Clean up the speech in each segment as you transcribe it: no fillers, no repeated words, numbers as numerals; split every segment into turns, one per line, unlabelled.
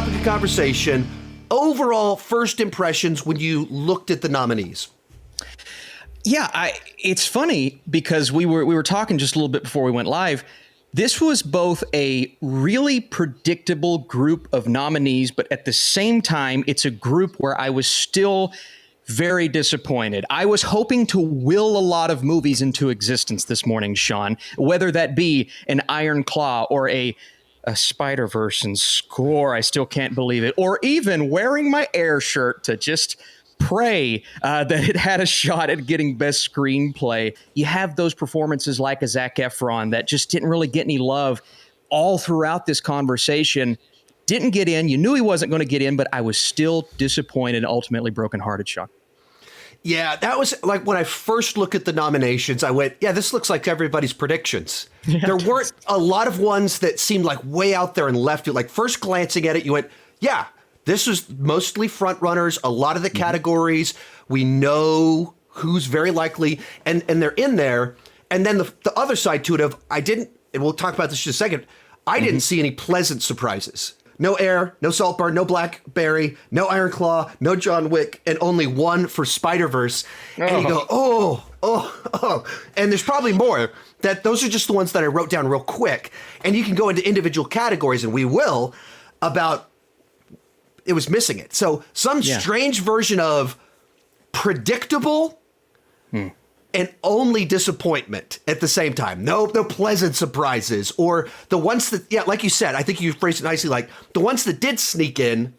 topic of conversation. Overall first impressions when you looked at the nominees.
Yeah, it's funny because we were talking just a little bit before we went live. This was both a really predictable group of nominees, but at the same time, it's a group where I was still very disappointed. I was hoping to will a lot of movies into existence this morning, Sean, whether that be an Iron Claw or a Spider-Verse and Score. I still can't believe it. Or even wearing my Air shirt to just pray that it had a shot at getting best screenplay. You have those performances like a Zac Efron that just didn't really get any love all throughout this conversation. Didn't get in. You knew he wasn't going to get in, but I was still disappointed and ultimately brokenhearted, Sean.
Yeah, that was like when I first looked at the nominations, I went, yeah, this looks like everybody's predictions. Yeah, there weren't a lot of ones that seemed like way out there and left field. Like first glancing at it, you went, yeah, this was mostly front runners. A lot of the categories, we know who's very likely, and they're in there. And then the other side to it of, and we'll talk about this in a second, I didn't see any pleasant surprises. No Air, no Saltburn, no Blackberry, no Iron Claw, no John Wick, and only one for Spider-Verse. And you go, oh. And there's probably more. Those are just the ones that I wrote down real quick. And you can go into individual categories, and we will, about it was missing it. So some strange version of predictable and only disappointment at the same time. No pleasant surprises, or the ones that, like you said, I think you phrased it nicely, like the ones that did sneak in,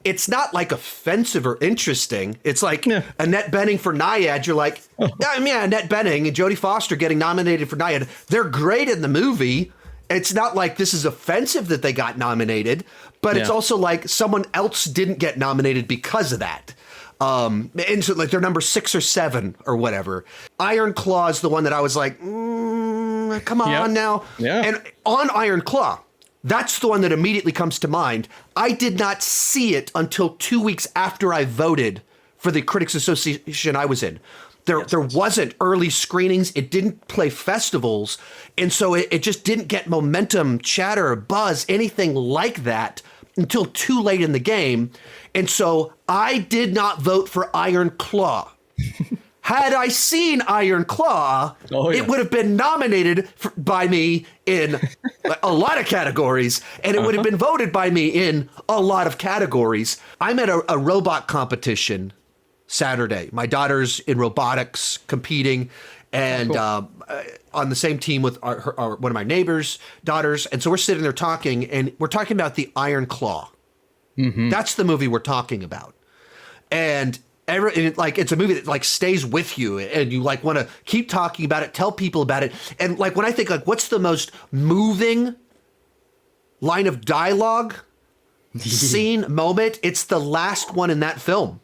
it's not like offensive or interesting. It's like Annette Bening for Naiad. You're like, Annette Bening and Jodie Foster getting nominated for Naiad. They're great in the movie. It's not like this is offensive that they got nominated, but it's also like someone else didn't get nominated because of that. And so like they're number 6 or 7 or whatever. Iron Claw is the one that I was like, come on now. Yeah. And on Iron Claw, that's the one that immediately comes to mind. I did not see it until 2 weeks after I voted for the Critics Association I was in. There wasn't early screenings. It didn't play festivals. And so it just didn't get momentum, chatter, buzz, anything like that until too late in the game. And so I did not vote for Iron Claw. Had I seen Iron Claw, it would have been nominated by me in a lot of categories, and it would have been voted by me in a lot of categories. I'm at a robot competition Saturday. My daughter's in robotics competing, and on the same team with one of my neighbor's daughters. And so we're sitting there talking, and we're talking about the Iron Claw. Mm-hmm. That's the movie we're talking about. And it's a movie that like stays with you, and you like want to keep talking about it, tell people about it. And like when I think like what's the most moving line of dialogue, scene, moment, it's the last one in that film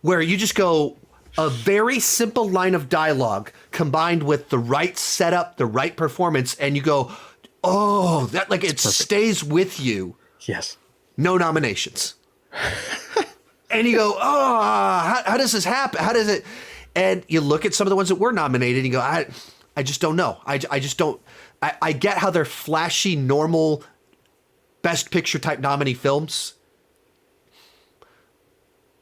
where you just go, a very simple line of dialogue combined with the right setup, the right performance, and you go, oh, that like it stays with you. Yes. No nominations. And you go, oh, how does this happen? How does it? And you look at some of the ones that were nominated and you go, I just don't know. I just don't. I get how they're flashy, normal, best picture type nominee films.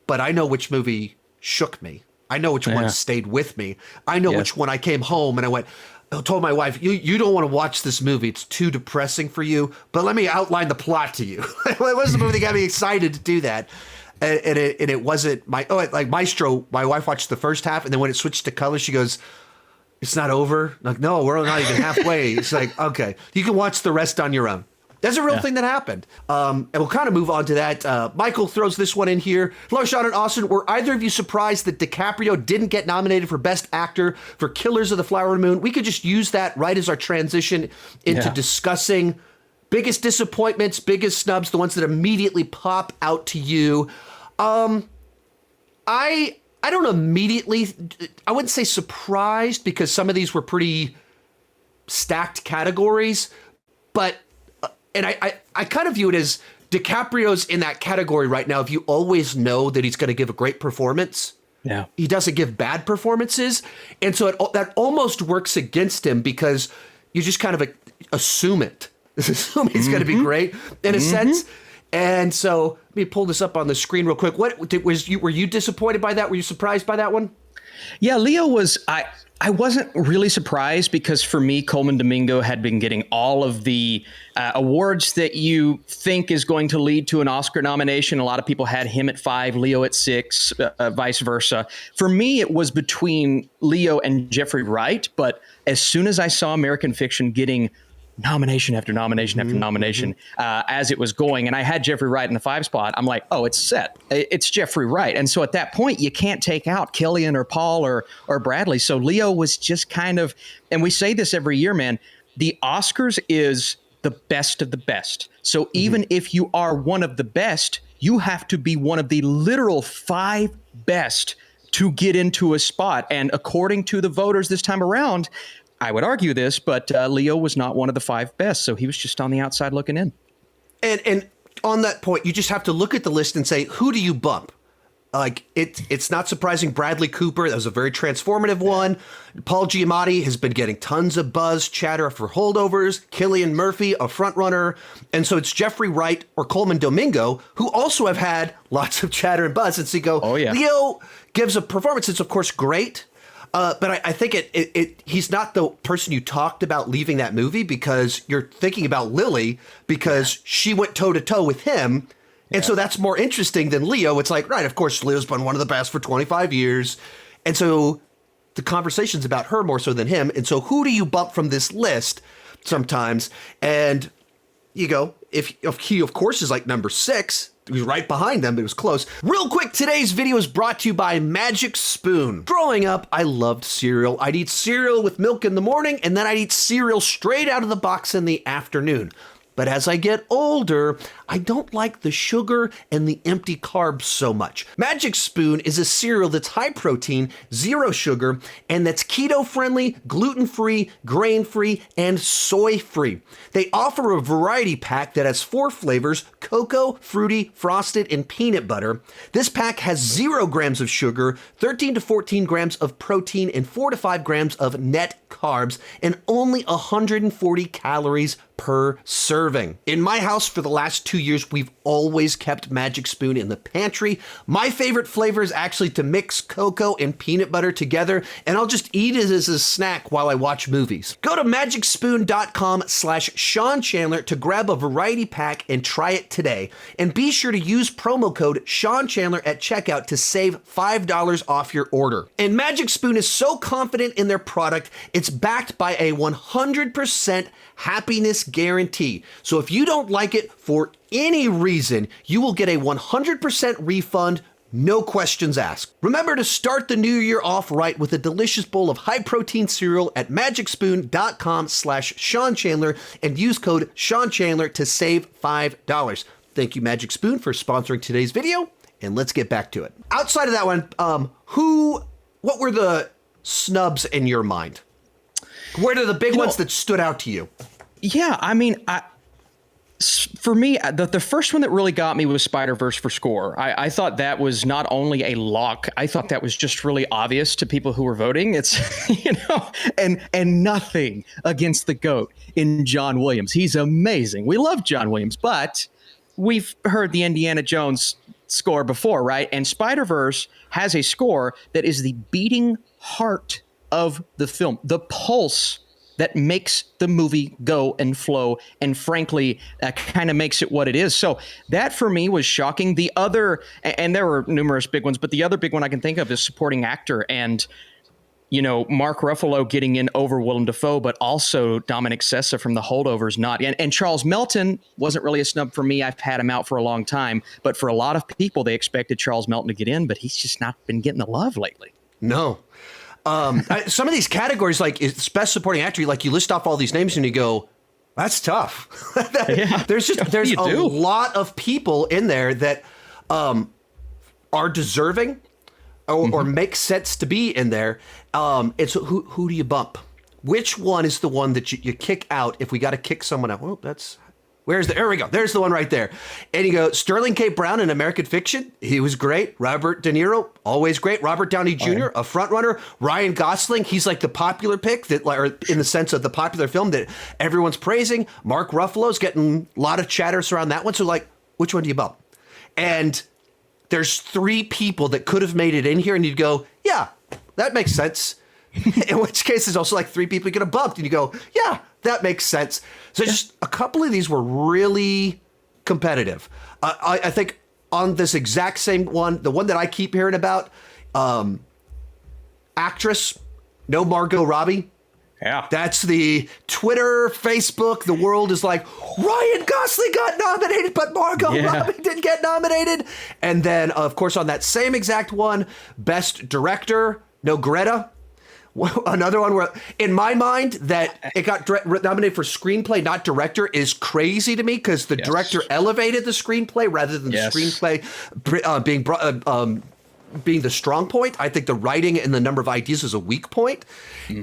But I know which movie shook me. I know which one stayed with me. I know which one I came home and I told my wife, you don't want to watch this movie. It's too depressing for you. But let me outline the plot to you. It was the movie that got me excited to do that. And it wasn't like Maestro. My wife watched the first half, and then when it switched to color, she goes, "It's not over." I'm like, no, we're not even halfway. It's like, okay, you can watch the rest on your own. That's a real thing that happened. And we'll kind of move on to that. Michael throws this one in here. Hello, Sean and Austin. Were either of you surprised that DiCaprio didn't get nominated for Best Actor for Killers of the Flower Moon? We could just use that right as our transition into discussing biggest disappointments, biggest snubs, the ones that immediately pop out to you. I don't immediately, I wouldn't say surprised because some of these were pretty stacked categories, but and I kind of view it as DiCaprio's in that category right now. If you always know that he's going to give a great performance, he doesn't give bad performances. And so that almost works against him because you just kind of assume it. Assume he's going to be great in a sense. And so let me pull this up on the screen real quick. Were you disappointed by that? Were you surprised by that one?
Yeah, Leo was. I wasn't really surprised because for me, Coleman Domingo had been getting all of the awards that you think is going to lead to an Oscar nomination. A lot of people had him at 5, Leo at 6, vice versa. For me, it was between Leo and Jeffrey Wright. But as soon as I saw American Fiction getting nomination after nomination after nomination as it was going, and I had Jeffrey Wright in the 5 spot, I'm like, oh, it's set. It's Jeffrey Wright. And so at that point, you can't take out Killian or Paul or Bradley. So Leo was just kind of, and we say this every year, man, the Oscars is the best of the best. So even if you are one of the best, you have to be one of the literal 5 best to get into a spot. And according to the voters this time around, I would argue this, but Leo was not one of the 5 best, so he was just on the outside looking in.
And on that point, you just have to look at the list and say, who do you bump? Like, it's not surprising Bradley Cooper, that was a very transformative one. Paul Giamatti has been getting tons of buzz, chatter for holdovers. Cillian Murphy, a frontrunner. And so it's Jeffrey Wright or Coleman Domingo, who also have had lots of chatter and buzz. And so you go, oh, yeah. Leo gives a performance that's, of course, great. But I think he's not the person you talked about leaving that movie because you're thinking about Lily because she went toe-to-toe with him. And so that's more interesting than Leo. It's like, right, of course, Leo's been one of the best for 25 years. And so the conversation's about her more so than him. And so who do you bump from this list sometimes? And you go, if he, of course, is like number 6, he was right behind them, but it was close. Real quick, today's video is brought to you by Magic Spoon. Growing up, I loved cereal. I'd eat cereal with milk in the morning, and then I'd eat cereal straight out of the box in the afternoon. But as I get older, I don't like the sugar and the empty carbs so much. Magic Spoon is a cereal that's high protein, 0 sugar, and that's keto-friendly, gluten-free, grain-free, and soy-free. They offer a variety pack that has 4 flavors: cocoa, fruity, frosted, and peanut butter. This pack has 0 grams of sugar, 13 to 14 grams of protein, and 4 to 5 grams of net carbs, and only 140 calories per serving. In my house for the last 2 years, we've always kept Magic Spoon in the pantry. My favorite flavor is actually to mix cocoa and peanut butter together, and I'll just eat it as a snack while I watch movies. Go to magicspoon.com/Sean Chandler to grab a variety pack and try it today. And be sure to use promo code Sean Chandler at checkout to save $5 off your order. And Magic Spoon is so confident in their product, it's backed by a 100% happiness guarantee. So if you don't like it for any reason, you will get a 100% refund, no questions asked. Remember to start the new year off right with a delicious bowl of high-protein cereal at magicspoon.com/Sean Chandler and use code Sean Chandler to save $5. Thank you, Magic Spoon, for sponsoring today's video, and let's get back to it. Outside of that one, what were the snubs in your mind? What are the big ones that stood out to you?
Yeah, I mean, for me, the first one that really got me was Spider-Verse for score. I thought that was not only a lock, I thought that was just really obvious to people who were voting. It's, and nothing against the GOAT in John Williams. He's amazing. We love John Williams, but we've heard the Indiana Jones score before, right? And Spider-Verse has a score that is the beating heart of the film, the pulse that makes the movie go and flow, and frankly, kind of makes it what it is. So that for me was shocking. The other, and there were numerous big ones, but the other big one I can think of is supporting actor, and Mark Ruffalo getting in over Willem Dafoe, but also Dominic Sessa from The Holdovers not. And Charles Melton wasn't really a snub for me. I've had him out for a long time, but for a lot of people, they expected Charles Melton to get in, but he's just not been getting the love lately.
No. Some of these categories, like it's best supporting actor, like you list off all these names and you go, that's tough. There's a lot of people in there that are deserving or make sense to be in there. And so who do you bump? Which one is the one that you kick out if we got to kick someone out? Well, there we go. There's the one right there. And you go, Sterling K. Brown in American Fiction. He was great. Robert De Niro, always great. Robert Downey Jr., a front runner. Ryan Gosling, he's like the popular pick or in the sense of the popular film that everyone's praising. Mark Ruffalo's getting a lot of chatter around that one. So like, which one do you bump? And there's 3 people that could have made it in here, and you'd go, yeah, that makes sense. In which case, there's also like 3 people you could have bumped, and you go, yeah, that makes sense. So just a couple of these were really competitive. I think on this exact same one, the one that I keep hearing about, actress, no Margot Robbie.
Yeah.
That's the Twitter, Facebook, the world is like, Ryan Gosling got nominated, but Margot Robbie didn't get nominated. And then, of course, on that same exact one, Best Director, no Greta. Another one where, in my mind, that it got nominated for screenplay, not director, is crazy to me because the director elevated the screenplay rather than the screenplay being the strong point. I think the writing and the number of ideas is a weak point.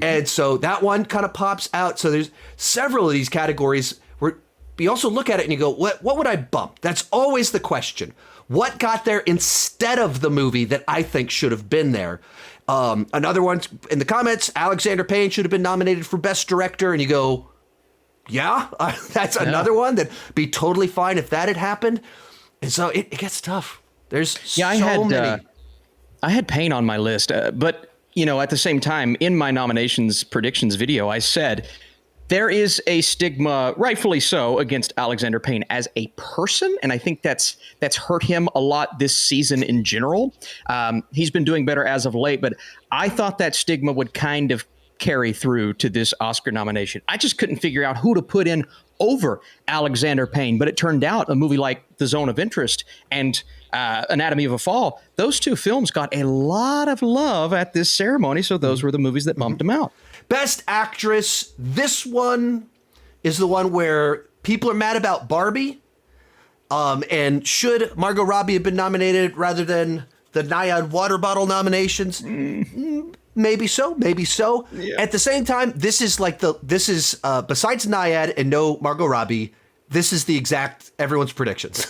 And so that one kind of pops out. So there's several of these categories where you also look at it and you go, what would I bump? That's always the question. What got there instead of the movie that I think should have been there? Another one in the comments, Alexander Payne should have been nominated for Best Director. And you go, that's another one that'd be totally fine if that had happened. And so it gets tough. There's so many.
I had Payne on my list, but at the same time, in my nominations predictions video, I said there is a stigma, rightfully so, against Alexander Payne as a person, and I think that's hurt him a lot this season in general. He's been doing better as of late, but I thought that stigma would kind of carry through to this Oscar nomination. I just couldn't figure out who to put in over Alexander Payne, but it turned out a movie like The Zone of Interest and Anatomy of a Fall, those 2 films got a lot of love at this ceremony, so those were the movies that bumped them out.
Best Actress, this one is the one where people are mad about Barbie, and should Margot Robbie have been nominated rather than the Naiad water bottle nominations? Maybe so, maybe so. Yeah. At the same time, this is besides Naiad and no Margot Robbie, this is the exact everyone's predictions.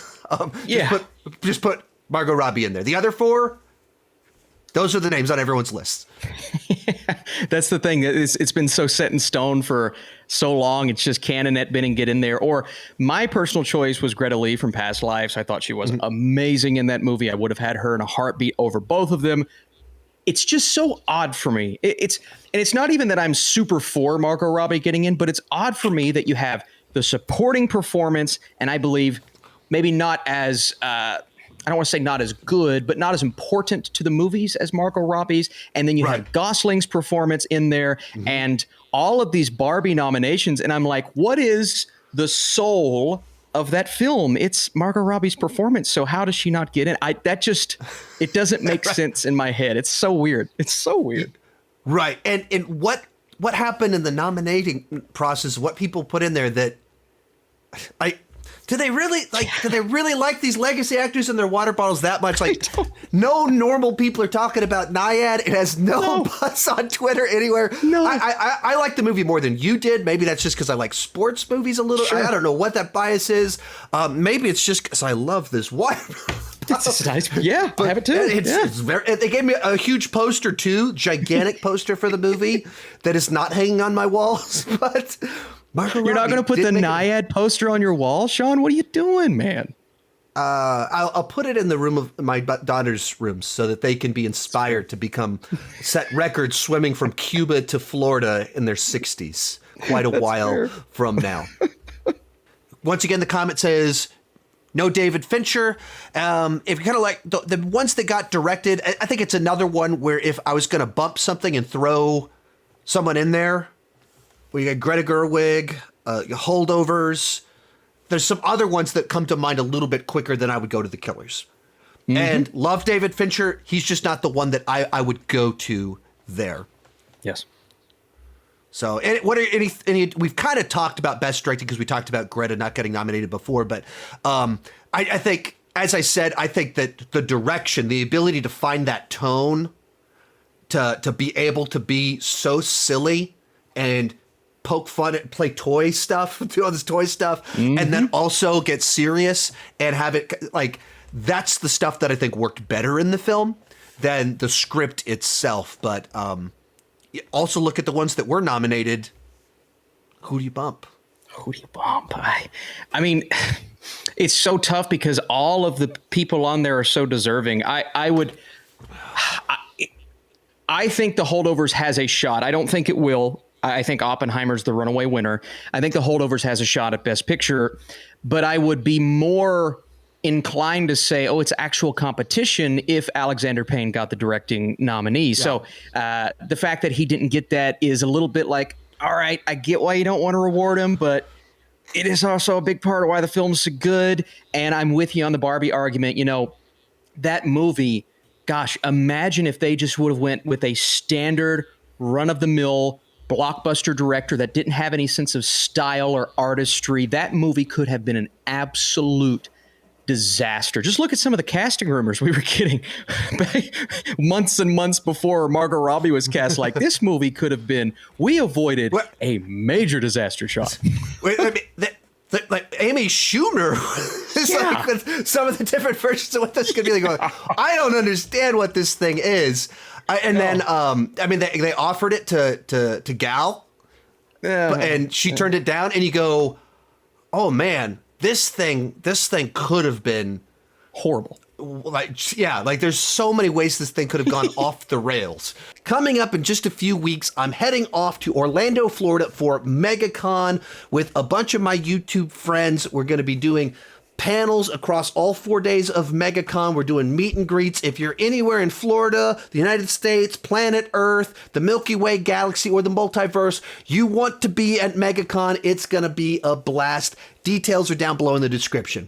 Just put Margot Robbie in there. The other 4, those are the names on everyone's list.
That's the thing. It's been so set in stone for so long. It's just can Annette Bening get in there? Or my personal choice was Greta Lee from Past Lives. I thought she was amazing in that movie. I would have had her in a heartbeat over both of them. It's just so odd for me. It's not even that I'm super for Margot Robbie getting in, but it's odd for me that you have the supporting performance, and I believe maybe not as I don't want to say not as good, but not as important to the movies as Margot Robbie's. And then you have Gosling's performance in there and all of these Barbie nominations. And I'm like, what is the soul of that film? It's Margot Robbie's performance. So how does she not get in? It doesn't make sense in my head. It's so weird. It's so weird.
Right. And what happened in the nominating process, what people put in there that do they really like these legacy actors and their water bottles that much? Like, no normal people are talking about Naiad. It has no buzz on Twitter anywhere. No. I like the movie more than you did. Maybe that's just because I like sports movies a little. Sure. I don't know what that bias is. Maybe it's just because I love this water.
It's nice. Yeah, I have it too.
It's they gave me a huge poster too, gigantic poster for the movie that is not hanging on my walls, but.
You're not going to put the Naiad poster on your wall, Sean? What are you doing, man?
I'll put it in the room of my daughter's room so that they can be inspired to set records swimming from Cuba to Florida in their 60s, quite a while from now. Once again, the comment says, no David Fincher. If you kind of like the ones that got directed, I think it's another one where if I was going to bump something and throw someone in there, we got Greta Gerwig, Holdovers. There's some other ones that come to mind a little bit quicker than I would go to The Killers. And love David Fincher. He's just not the one that I would go to there.
Yes.
So, what are any? We've kind of talked about best directing because we talked about Greta not getting nominated before, but I think, as I said, I think that the direction, the ability to find that tone, to be able to be so silly and poke fun at, play toy stuff, do all this toy stuff, and then also get serious and have it like that's the stuff that I think worked better in the film than the script itself. But also look at the ones that were nominated. Who do you bump?
Who do you bump? I mean, It's so tough because all of the people on there are so deserving. I think The Holdovers has a shot. I don't think it will. I think Oppenheimer's the runaway winner. I think The Holdovers has a shot at Best Picture, but I would be more inclined to say, oh, it's actual competition if Alexander Payne got the directing nominee. Yeah. So the fact that he didn't get that is a little bit like, all right, I get why you don't want to reward him, but it is also a big part of why the film's so good. And I'm with you on the Barbie argument. You know, that movie, gosh, imagine if they just would have went with a standard run-of-the-mill blockbuster director that didn't have any sense of style or artistry. That movie could have been an absolute disaster. Just look at some of the casting rumors we were getting months and months before Margot Robbie was cast. Like, this movie could have been, we avoided a major disaster shot.
Wait, I mean, like Amy Schumer is like with some of the different versions of what this could be like. I don't understand what this thing is. Then, I mean, they offered it to Gal, and she turned it down. And you go, oh man, this thing could have been
horrible.
Like there's so many ways this thing could have gone off the rails. Coming up in just a few weeks, I'm heading off to Orlando, Florida for Megacon with a bunch of my YouTube friends. We're going to be doing panels across all 4 days of Megacon. We're doing meet and greets. If you're anywhere in Florida, the United States, planet Earth, the Milky Way galaxy, or the multiverse, you want to be at Megacon, it's going to be a blast. Details are down below in the description.